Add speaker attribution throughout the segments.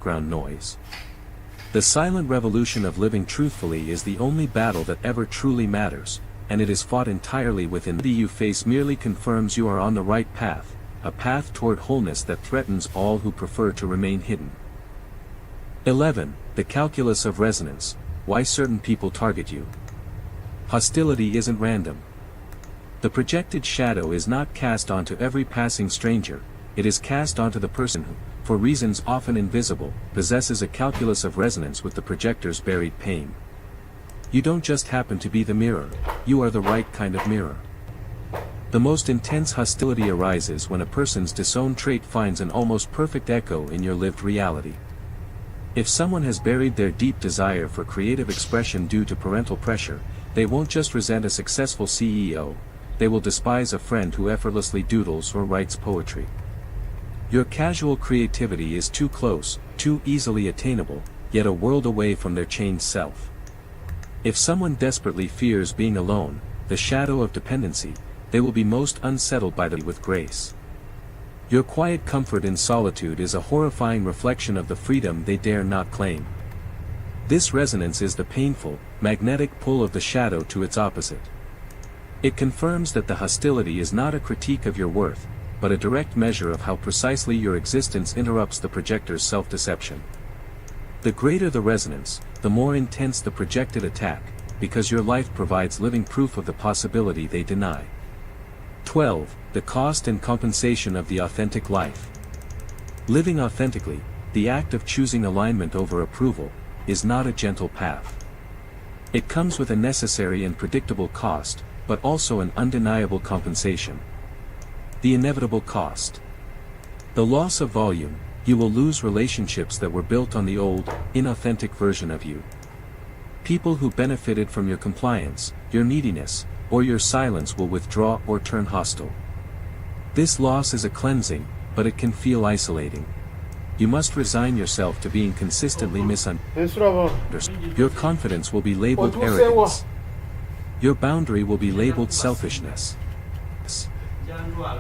Speaker 1: background noise. The silent revolution of living truthfully is the only battle that ever truly matters, and it is fought entirely within. The you face merely confirms you are on the right path, a path toward wholeness that threatens all who prefer to remain hidden. 11. The calculus of resonance, why certain people target you. Hostility isn't random. The projected shadow is not cast onto every passing stranger, it is cast onto the person who, for reasons often invisible, possesses a calculus of resonance with the projector's buried pain. You don't just happen to be the mirror, you are the right kind of mirror. The most intense hostility arises when a person's disowned trait finds an almost perfect echo in your lived reality. If someone has buried their deep desire for creative expression due to parental pressure, they won't just resent a successful CEO, they will despise a friend who effortlessly doodles or writes poetry. Your casual creativity is too close, too easily attainable, yet a world away from their chained self. If someone desperately fears being alone, the shadow of dependency, they will be most unsettled by them with grace. Your quiet comfort in solitude is a horrifying reflection of the freedom they dare not claim. This resonance is the painful, magnetic pull of the shadow to its opposite. It confirms that the hostility is not a critique of your worth, but a direct measure of how precisely your existence interrupts the projector's self-deception. The greater the resonance, the more intense the projected attack, because your life provides living proof of the possibility they deny. 12. The cost and compensation of the authentic life. Living authentically, the act of choosing alignment over approval, is not a gentle path. It comes with a necessary and predictable cost, but also an undeniable compensation. The inevitable cost. The loss of volume, you will lose relationships that were built on the old, inauthentic version of you. People who benefited from your compliance, your neediness, or your silence will withdraw or turn hostile. This loss is a cleansing, but it can feel isolating. You must resign yourself to being consistently misunderstood. Your confidence will be labeled arrogance. Your boundary will be labeled selfishness.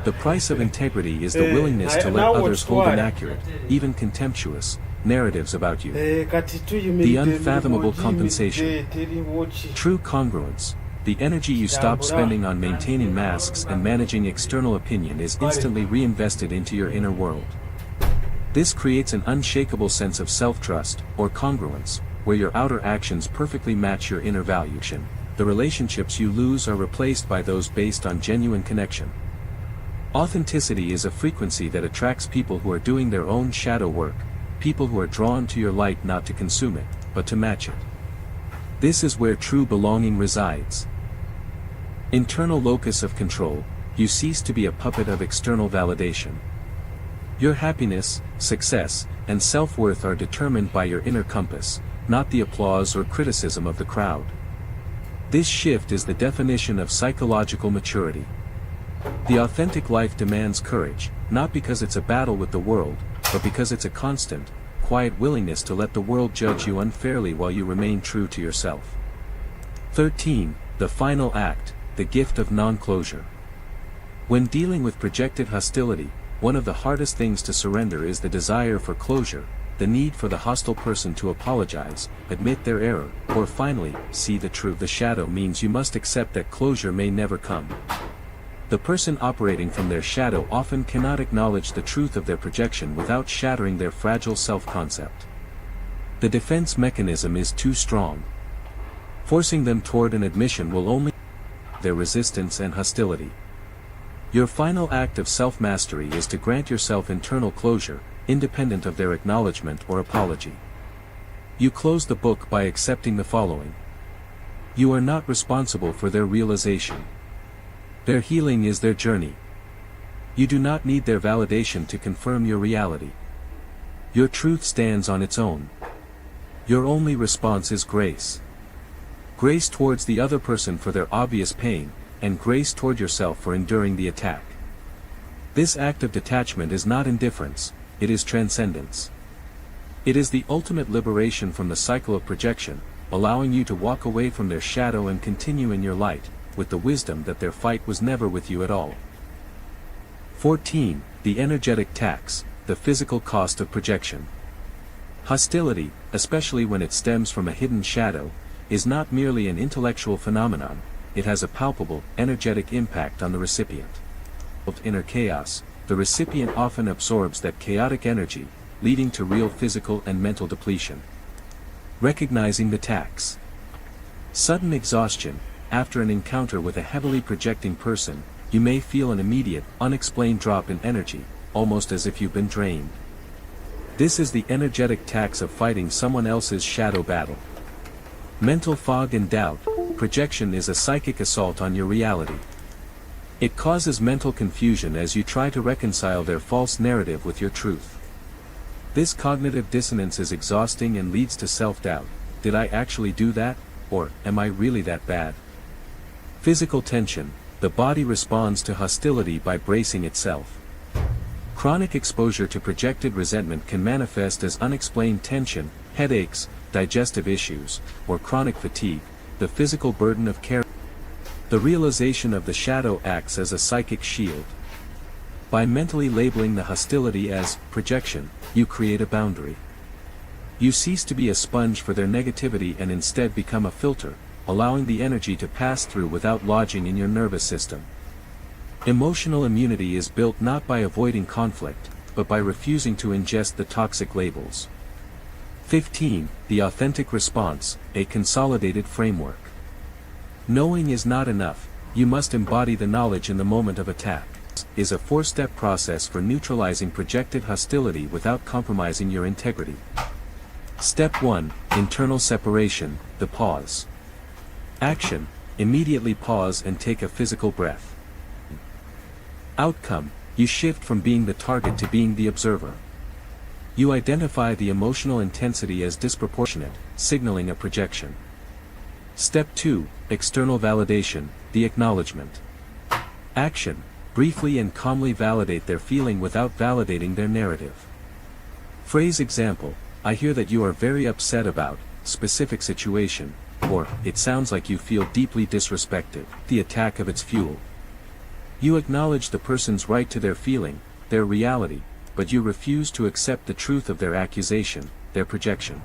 Speaker 1: The price of integrity is the willingness to let others hold inaccurate, even contemptuous, narratives about you. The unfathomable compensation. True congruence. The energy you stop spending on maintaining masks and managing external opinion is instantly reinvested into your inner world. This creates an unshakable sense of self-trust, or congruence, where your outer actions perfectly match your inner valuation. The relationships you lose are replaced by those based on genuine connection. Authenticity is a frequency that attracts people who are doing their own shadow work, people who are drawn to your light not to consume it, but to match it. This is where true belonging resides. Internal locus of control, you cease to be a puppet of external validation. Your happiness, success, and self-worth are determined by your inner compass, not the applause or criticism of the crowd. This shift is the definition of psychological maturity. The authentic life demands courage, not because it's a battle with the world, but because it's a constant, quiet willingness to let the world judge you unfairly while you remain true to yourself. 13. The final act, the gift of non-closure. When dealing with projected hostility, one of the hardest things to surrender is the desire for closure, the need for the hostile person to apologize, admit their error, or finally, see the truth. The shadow means you must accept that closure may never come. The person operating from their shadow often cannot acknowledge the truth of their projection without shattering their fragile self-concept. The defense mechanism is too strong. Forcing them toward an admission will only their resistance and hostility. Your final act of self-mastery is to grant yourself internal closure, independent of their acknowledgement or apology. You close the book by accepting the following. You are not responsible for their realization. Their healing is their journey. You do not need their validation to confirm your reality. Your truth stands on its own. Your only response is grace. Grace towards the other person for their obvious pain, and grace toward yourself for enduring the attack. This act of detachment is not indifference, it is transcendence. It is the ultimate liberation from the cycle of projection, allowing you to walk away from their shadow and continue in your light, with the wisdom that their fight was never with you at all. 14. The energetic tax, the physical cost of projection. Hostility, especially when it stems from a hidden shadow, is not merely an intellectual phenomenon, it has a palpable, energetic impact on the recipient. Of inner chaos, the recipient often absorbs that chaotic energy, leading to real physical and mental depletion. Recognizing the tax. Sudden exhaustion. After an encounter with a heavily projecting person, you may feel an immediate, unexplained drop in energy, almost as if you've been drained. This is the energetic tax of fighting someone else's shadow battle. Mental fog and doubt. Projection is a psychic assault on your reality. It causes mental confusion as you try to reconcile their false narrative with your truth. This cognitive dissonance is exhausting and leads to self-doubt. Did I actually do that? Or, am I really that bad? Physical tension. The body responds to hostility by bracing itself. Chronic exposure to projected resentment can manifest as unexplained tension, headaches, digestive issues, or chronic fatigue, the physical burden of care. The realization of the shadow acts as a psychic shield. By mentally labeling the hostility as projection, you create a boundary. You cease to be a sponge for their negativity and instead become a filter, allowing the energy to pass through without lodging in your nervous system. Emotional immunity is built not by avoiding conflict, but by refusing to ingest the toxic labels. 15. The authentic response, a consolidated framework. Knowing is not enough, you must embody the knowledge in the moment of attack. Is a four-step process for neutralizing projected hostility without compromising your integrity. Step 1. Internal separation, the pause. Action. Immediately pause and take a physical breath. Outcome. You shift from being the target to being the observer. You identify the emotional intensity as disproportionate, signaling a projection. Step 2. External validation, the acknowledgement. Action. Briefly and calmly validate their feeling without validating their narrative. Phrase example, I hear that you are very upset about, specific situation, or, it sounds like you feel deeply disrespected, the attack of its fuel. You acknowledge the person's right to their feeling, their reality, but you refuse to accept the truth of their accusation, their projection.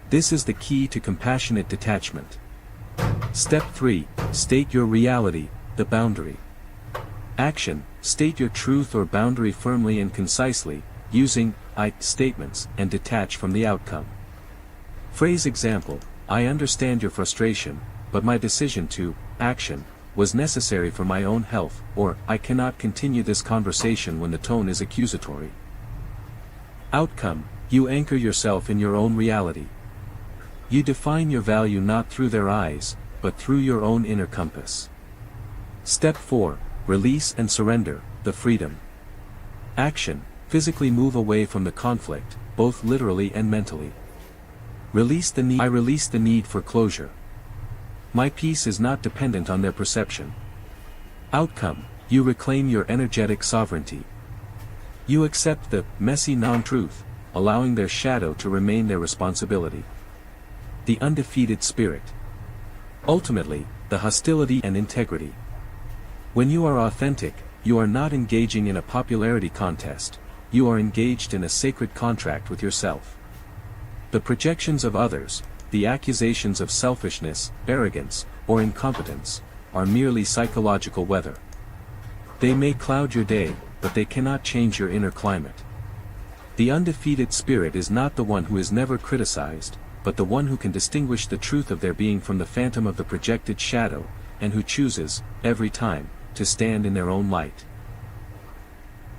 Speaker 1: This is the key to compassionate detachment. Step 3. State your reality, the boundary. Action. State your truth or boundary firmly and concisely, using I statements, and detach from the outcome. Phrase example, I understand your frustration, but my decision to action was necessary for my own health, or I cannot continue this conversation when the tone is accusatory. Outcome. You anchor yourself in your own reality. You define your value not through their eyes, but through your own inner compass. Step 4. Release and surrender, the freedom. Action. Physically move away from the conflict, both literally and mentally. Release the need. I release the need for closure. My peace is not dependent on their perception. Outcome. You reclaim your energetic sovereignty. You accept the messy non-truth, allowing their shadow to remain their responsibility. The undefeated spirit. Ultimately, the hostility and integrity. When you are authentic, you are not engaging in a popularity contest, you are engaged in a sacred contract with yourself. The projections of others, the accusations of selfishness, arrogance, or incompetence, are merely psychological weather. They may cloud your day, but they cannot change your inner climate. The undefeated spirit is not the one who is never criticized, but the one who can distinguish the truth of their being from the phantom of the projected shadow, and who chooses, every time, to stand in their own light.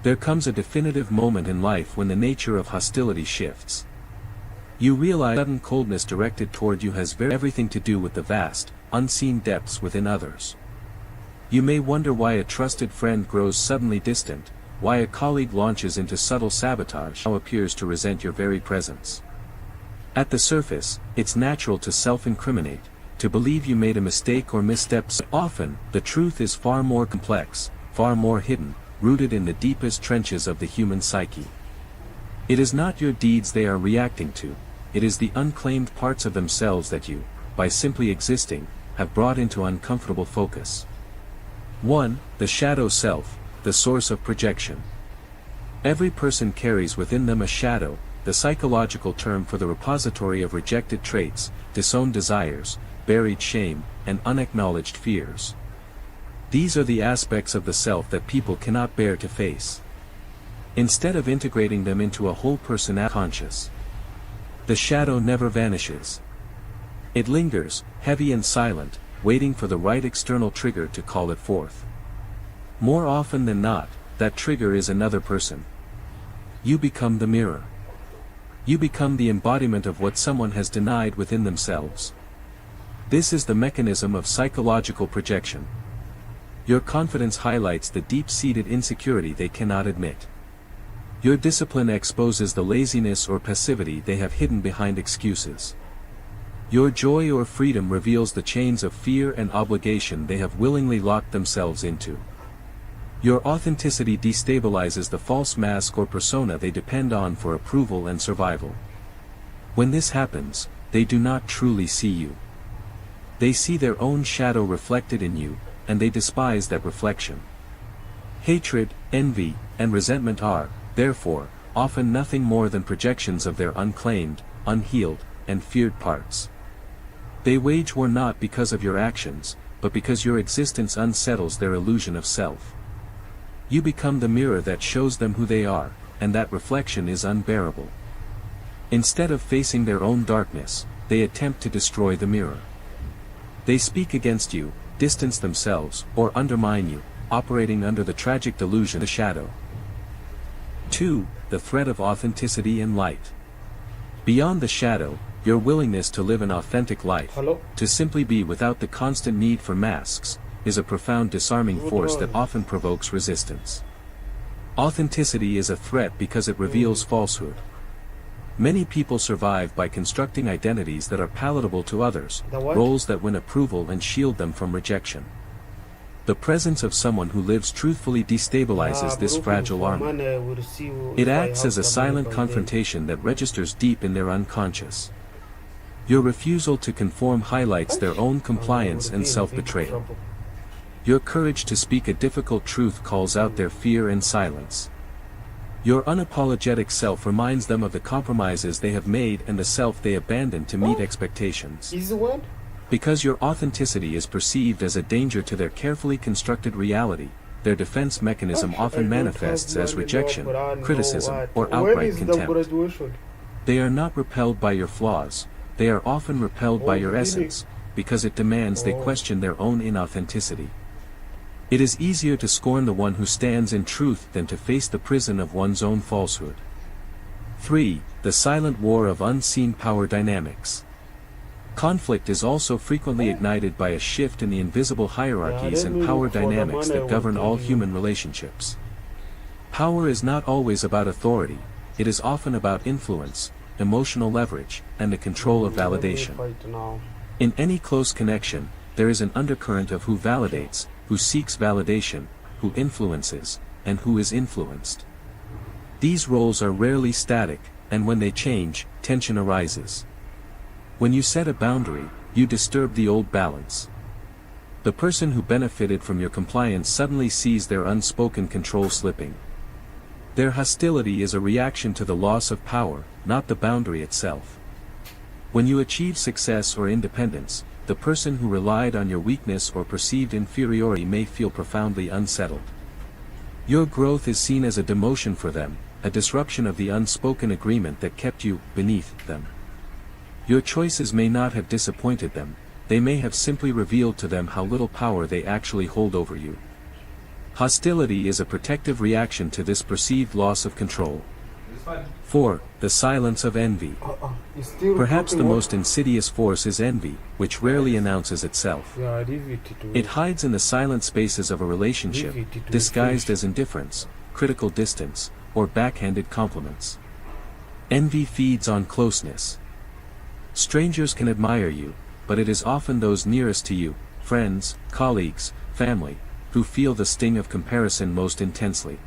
Speaker 1: There comes a definitive moment in life when the nature of hostility shifts. You realize sudden coldness directed toward you has everything to do with the vast, unseen depths within others. You may wonder why a trusted friend grows suddenly distant, why a colleague launches into subtle sabotage or appears to resent your very presence. At the surface, it's natural to self-incriminate, to believe you made a mistake or missteps. Often, the truth is far more complex, far more hidden, rooted in the deepest trenches of the human psyche. It is not your deeds they are reacting to, it is the unclaimed parts of themselves that you, by simply existing, have brought into uncomfortable focus. 1. The shadow self, the source of projection. Every person carries within them a shadow, the psychological term for the repository of rejected traits, disowned desires, buried shame, and unacknowledged fears. These are the aspects of the self that people cannot bear to face. Instead of integrating them into a whole personality conscious, the shadow never vanishes. It lingers, heavy and silent, waiting for the right external trigger to call it forth. More often than not, that trigger is another person. You become the mirror. You become the embodiment of what someone has denied within themselves. This is the mechanism of psychological projection. Your confidence highlights the deep-seated insecurity they cannot admit. Your discipline exposes the laziness or passivity they have hidden behind excuses. Your joy or freedom reveals the chains of fear and obligation they have willingly locked themselves into. Your authenticity destabilizes the false mask or persona they depend on for approval and survival. When this happens, they do not truly see you. They see their own shadow reflected in you, and they despise that reflection. Hatred, envy, and resentment are, therefore, often nothing more than projections of their unclaimed, unhealed, and feared parts. They wage war not because of your actions, but because your existence unsettles their illusion of self. You become the mirror that shows them who they are, and that reflection is unbearable. Instead of facing their own darkness, they attempt to destroy the mirror. They speak against you, distance themselves, or undermine you, operating under the tragic delusion of the shadow. 2. The threat of authenticity and light. Beyond the shadow, your willingness to live an authentic life, to simply be without the constant need for masks, is a profound disarming force that often provokes resistance. Authenticity is a threat because it reveals falsehood. Many people survive by constructing identities that are palatable to others, roles that win approval and shield them from rejection. The presence of someone who lives truthfully destabilizes this fragile armor. It acts as a silent confrontation that registers deep in their unconscious. Your refusal to conform highlights their own compliance and self-betrayal. Your courage to speak a difficult truth calls out their fear and silence. Your unapologetic self reminds them of the compromises they have made and the self they abandoned to meet expectations. Because your authenticity is perceived as a danger to their carefully constructed reality, their defense mechanism often manifests as rejection, criticism, or outright contempt. They are not repelled by your flaws, they are often repelled by your essence, because it demands they question their own inauthenticity. It is easier to scorn the one who stands in truth than to face the prison of one's own falsehood. 3. The silent war of unseen power dynamics. Conflict is also frequently ignited by a shift in the invisible hierarchies and power dynamics that govern all human relationships. Power is not always about authority, it is often about influence, emotional leverage, and the control of validation. In any close connection, there is an undercurrent of who validates, who seeks validation, who influences, and who is influenced. These roles are rarely static, and when they change, tension arises. When you set a boundary, you disturb the old balance. The person who benefited from your compliance suddenly sees their unspoken control slipping. Their hostility is a reaction to the loss of power, not the boundary itself. When you achieve success or independence, the person who relied on your weakness or perceived inferiority may feel profoundly unsettled. Your growth is seen as a demotion for them, a disruption of the unspoken agreement that kept you beneath them. Your choices may not have disappointed them, they may have simply revealed to them how little power they actually hold over you. Hostility is a protective reaction to this perceived loss of control. 4. The silence of envy. Perhaps the most insidious force is envy, which rarely announces itself. It hides in the silent spaces of a relationship, disguised as indifference, critical distance, or backhanded compliments. Envy feeds on closeness. Strangers can admire you, but it is often those nearest to you, friends, colleagues, family, who feel the sting of comparison most intensely.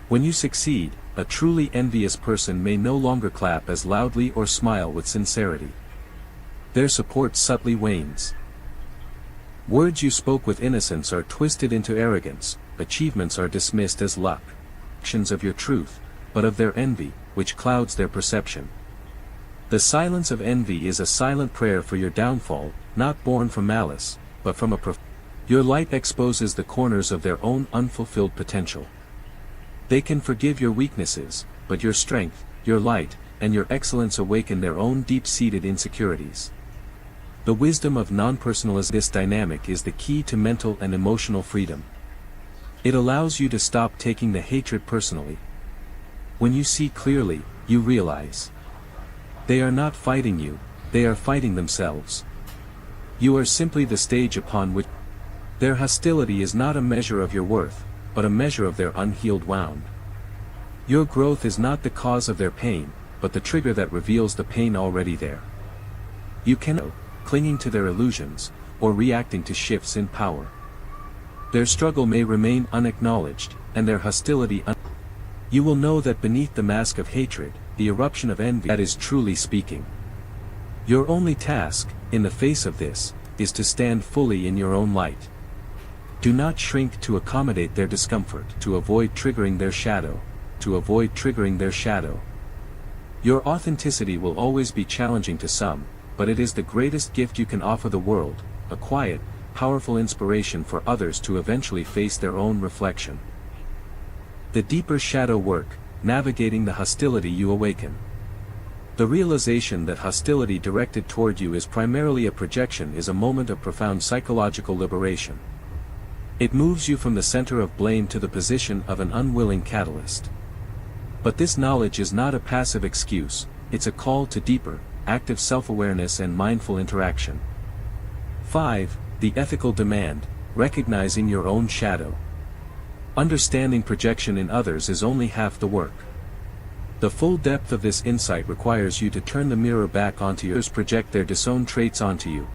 Speaker 1: When you succeed, a truly envious person may no longer clap as loudly or smile with sincerity. Their support subtly wanes. Words you spoke with innocence are twisted into arrogance, achievements are dismissed as luck. Actions of your truth, but of their envy, which clouds their perception. The silence of envy is a silent prayer for your downfall, not born from malice, but from your light exposes the corners of their own unfulfilled potential. They can forgive your weaknesses, but your strength, your light, and your excellence awaken their own deep-seated insecurities. The wisdom of non-personalization. This dynamic is the key to mental and emotional freedom. It allows you to stop taking the hatred personally. When you see clearly, you realize they are not fighting you, they are fighting themselves. You are simply the stage upon which their hostility is not a measure of your worth, but a measure of their unhealed wound. Your growth is not the cause of their pain, but the trigger that reveals the pain already there. You cannot clinging to their illusions, or reacting to shifts in power. Their struggle may remain unacknowledged, and their hostility you will know that beneath the mask of hatred, the eruption of envy that is truly speaking. Your only task, in the face of this, is to stand fully in your own light. Do not shrink to accommodate their discomfort, to avoid triggering their shadow, Your authenticity will always be challenging to some, but it is the greatest gift you can offer the world, a quiet, powerful inspiration for others to eventually face their own reflection. The deeper shadow work, navigating the hostility you awaken. The realization that hostility directed toward you is primarily a projection is a moment of profound psychological liberation. It moves you from the center of blame to the position of an unwilling catalyst. But this knowledge is not a passive excuse, it's a call to deeper, active self-awareness and mindful interaction. 5. The ethical demand, recognizing your own shadow. Understanding projection in others is only half the work. The full depth of this insight requires you to turn the mirror back onto yours, project their disowned traits onto you,